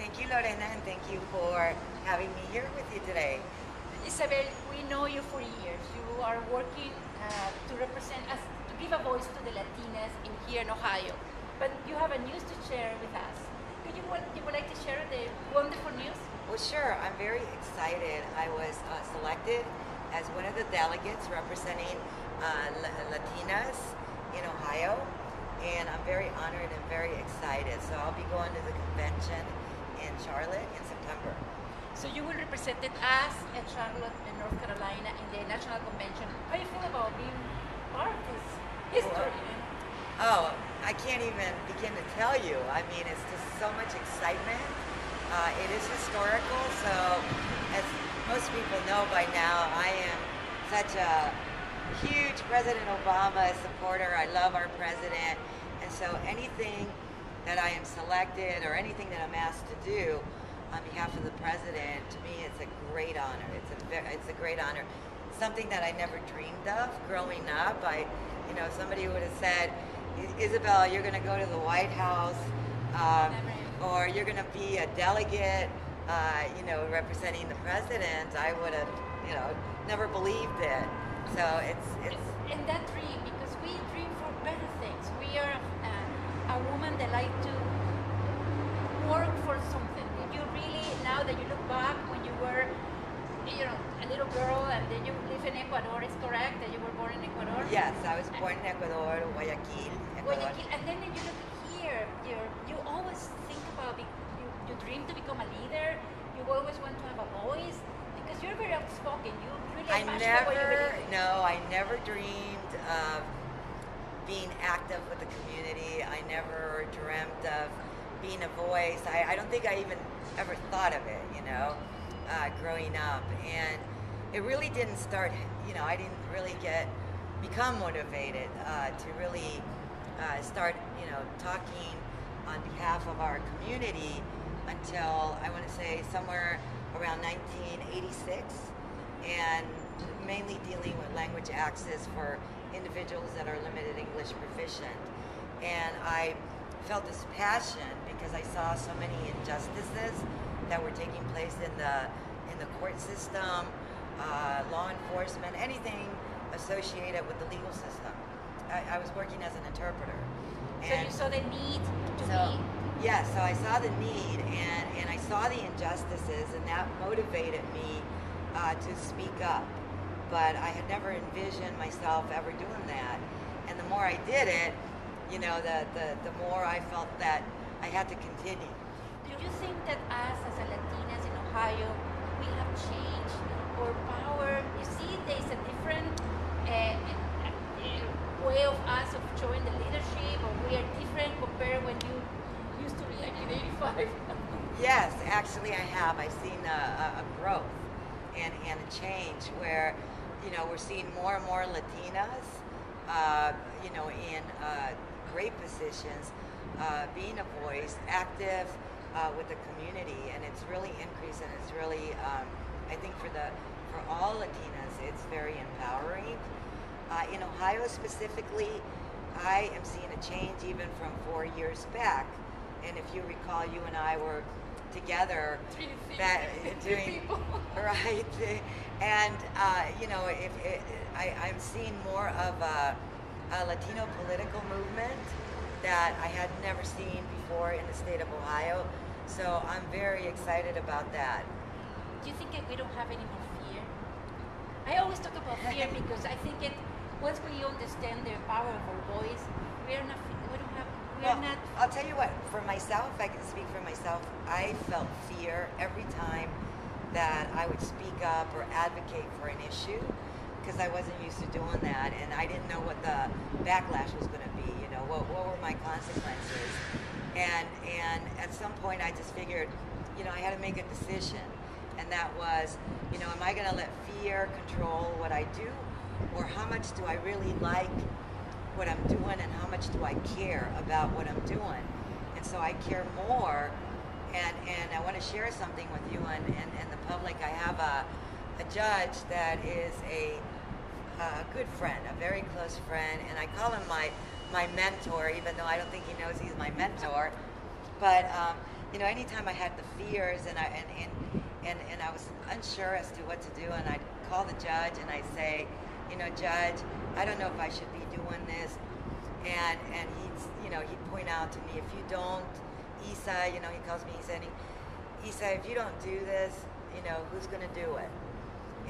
Thank you, Lorena, and thank you for having me here with you today. Isabel, we know you for years. You are working to represent us, to give a voice to the Latinas here in Ohio. But you have a news to share with us. You would like to share the wonderful news? Well, sure. I'm very excited. I was selected as one of the delegates representing Latinas in Ohio, and I'm very honored and very excited. So I'll be going to the convention in Charlotte in September. So you will represent us at Charlotte in North Carolina in the National Convention. How do you feel about being part of this history? Oh, I can't even begin to tell you. I mean, it's just so much excitement. It is historical, so as most people know by now, I am such a huge President Obama supporter. I love our president, and so anything that I am selected or anything that I'm asked to do on behalf of the president, to me, it's a great honor. It's a great honor. Something that I never dreamed of growing up. Somebody would have said, Isabel, you're going to go to the White House, or you're going to be a delegate, representing the president. I would have, never believed it. So it's. And that dream, because we dream for better things. We are a woman that like to work for something. You really, now that you look back when you were, a little girl, and then you live in Ecuador, is correct that you were born in Ecuador? Yes, I was born in Ecuador, Guayaquil, Ecuador. Guayaquil, and then you look here. You always think about you dream to become a leader. You always want to have a voice because you're very outspoken. You really are passionate about what you believe in. I never dreamed of being active with the community. I never dreamt of being a voice. I don't think I even ever thought of it, growing up. And it really didn't start, I didn't really become motivated to really start, talking on behalf of our community until, I want to say, somewhere around 1986, and mainly dealing with language access for individuals that are limited English proficient. And I felt this passion because I saw so many injustices that were taking place in the court system, law enforcement, anything associated with the legal system. I was working as an interpreter. So you saw the need to be? Yeah, so I saw the need, and I saw the injustices, and that motivated me to speak up. But I had never envisioned myself ever doing that. And the more I did it, the more I felt that I had to continue. Do you think that us as a Latinas in Ohio, we have changed our power? You see, there's a different way of us of showing the leadership, or we are different compared when you used to be like in 85? Yes, actually I have. I've seen a growth and a change where, we're seeing more and more Latinas, in great positions, being a voice, active with the community, and it's really increased, and it's really, I think for all Latinas, it's very empowering. In Ohio specifically, I am seeing a change even from 4 years back. And if you recall, you and I were together doing right, and I'm seeing more of a Latino political movement that I had never seen before in the state of Ohio. So I'm very excited about that. Do you think that we don't have any more fear? I always talk about fear because I think once we understand the power of our voice, I'll tell you what, for myself, I can speak for myself, I felt fear every time that I would speak up or advocate for an issue, because I wasn't used to doing that, and I didn't know what the backlash was going to be, what were my consequences. And at some point I just figured, I had to make a decision, and that was, am I going to let fear control what I do, or how much do I really like what I'm doing, and how much do I care about what I'm doing? And so I care more, and I want to share something with you and the public. I have a judge that is a good friend, a very close friend, and I call him my mentor, even though I don't think he knows he's my mentor. But anytime I had the fears and I was unsure as to what to do, and I'd call the judge and I'd say, Judge, I don't know if I should be doing this, and he'd point out to me, if you don't, Isa, he calls me Isa, and Isa, if you don't do this, who's going to do it?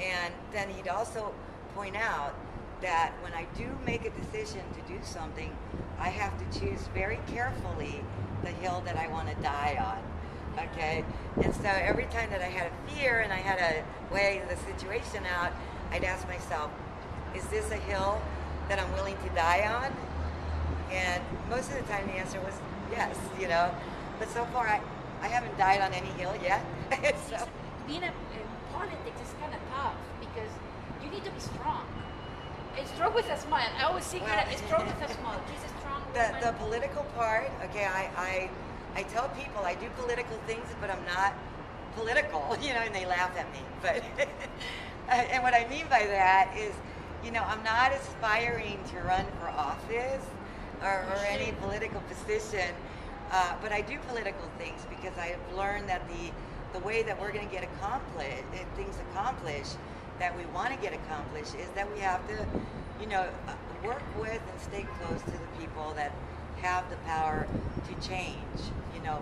And then he'd also point out that when I do make a decision to do something, I have to choose very carefully the hill that I want to die on, okay? And so every time that I had a fear and I had to weigh the situation out, I'd ask myself, is this a hill that I'm willing to die on? And most of the time the answer was yes, But so far I haven't died on any hill yet. So. Being in politics is kind of tough because you need to be strong. Strong with a smile. I always see her strong with a smile. She's a strong woman. The political part, okay, I tell people I do political things, but I'm not political, and they laugh at me. But and what I mean by that is, I'm not aspiring to run for office or any political position, but I do political things because I've learned that the way that we're going to get things accomplished that we want to get accomplished is that we have to, work with and stay close to the people that have the power to change,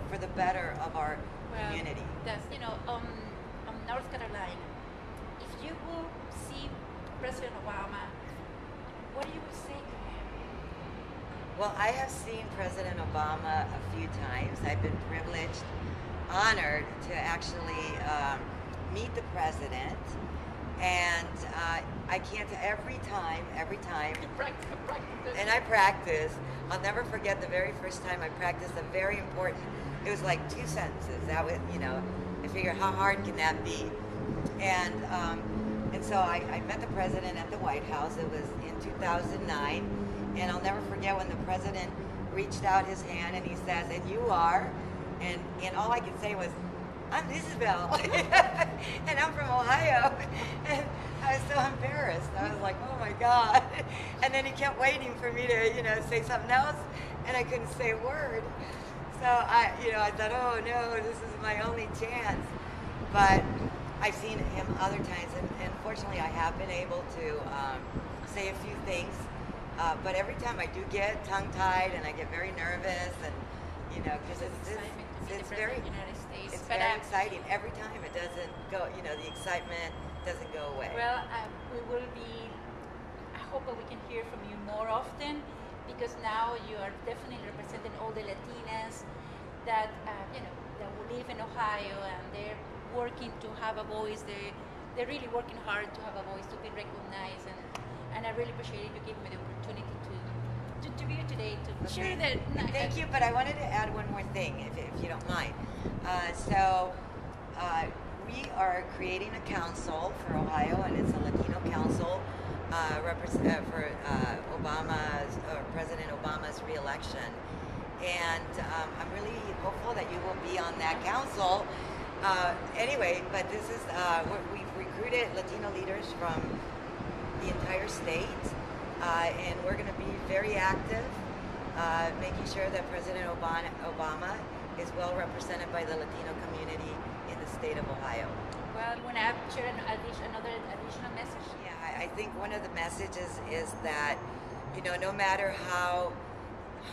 for the better of our community. That's, North Carolina, if you will see President Obama, what do you would say to him? Well, I have seen President Obama a few times. I've been privileged, honored to actually meet the president. And I can't, every time, and I practice. I'll never forget the very first time I practiced a very important, it was like 2 sentences. That was, I figured how hard can that be? And so I met the president at the White House. It was in 2009. And I'll never forget when the president reached out his hand and he says, and you are, and all I could say was, I'm Isabel, and I'm from Ohio, and I was so embarrassed. I was like, oh my God. And then he kept waiting for me to, say something else, and I couldn't say a word. So I thought, oh no, this is my only chance. But I've seen him other times, and fortunately I have been able to say a few things. But every time I do get tongue-tied, and I get very nervous, and, because it's very... It's very exciting. Every time it doesn't go, the excitement doesn't go away. Well, we will be, I hope that we can hear from you more often, because now you are definitely representing all the Latinas that, that will live in Ohio, and they're working to have a voice. They're really working hard to have a voice, to be recognized, and I really appreciate you giving me the opportunity to be here today to share that. Thank you, but I wanted to add one more thing, if you don't mind. We are creating a council for Ohio, and it's a Latino Council for President Obama's re-election. And I'm really hopeful that you will be on that council. Anyway, but this is, we've recruited Latino leaders from the entire state, and we're going to be very active, making sure that President Obama is well represented by the Latino community in the state of Ohio. Well, you want to share another additional message? Yeah, I think one of the messages is that, no matter how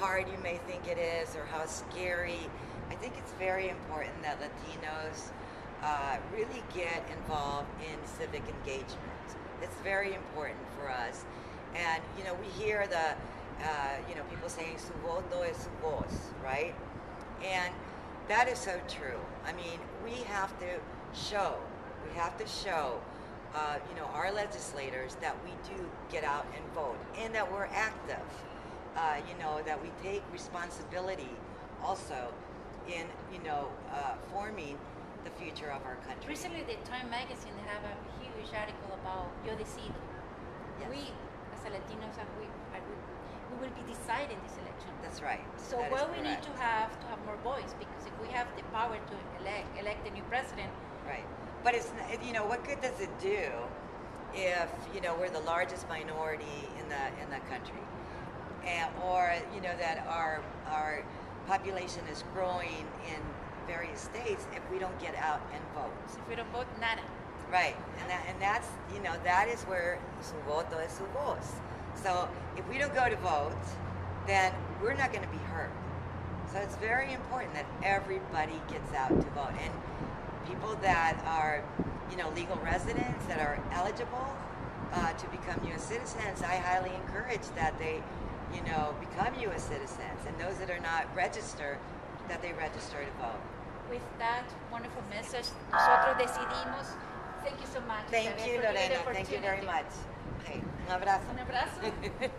hard you may think it is or how scary, I think it's very important that Latinos really get involved in civic engagement. It's very important for us. And, we hear people saying, su voto es su voz, right? And that is so true. I mean, we have to show, our legislators that we do get out and vote, and that we're active, that we take responsibility also in, forming the future of our country. Recently, the Time magazine have a huge article about Yo Decido. Yes. We, as a Latinos, we will be deciding this election. That's right. So we need to have more voice, because if we have the power to elect a new president. Right. But it's, what good does it do if, we're the largest minority in the country, or that our population is growing in various states if we don't get out and vote. If we don't vote, nada. Right, and that's, you know, that is where su voto es su voz. So if we don't go to vote, then we're not going to be heard. So it's very important that everybody gets out to vote. And people that are, you know, legal residents that are eligible to become U.S. citizens, I highly encourage that they, you know, become U.S. citizens. And those that are not registered, that they register to vote. With that wonderful message, nosotros decidimos. Thank you so much. Thank Isabel, you, for giving the Lorena. Thank you very opportunity. much. Okay, un abrazo. Un abrazo.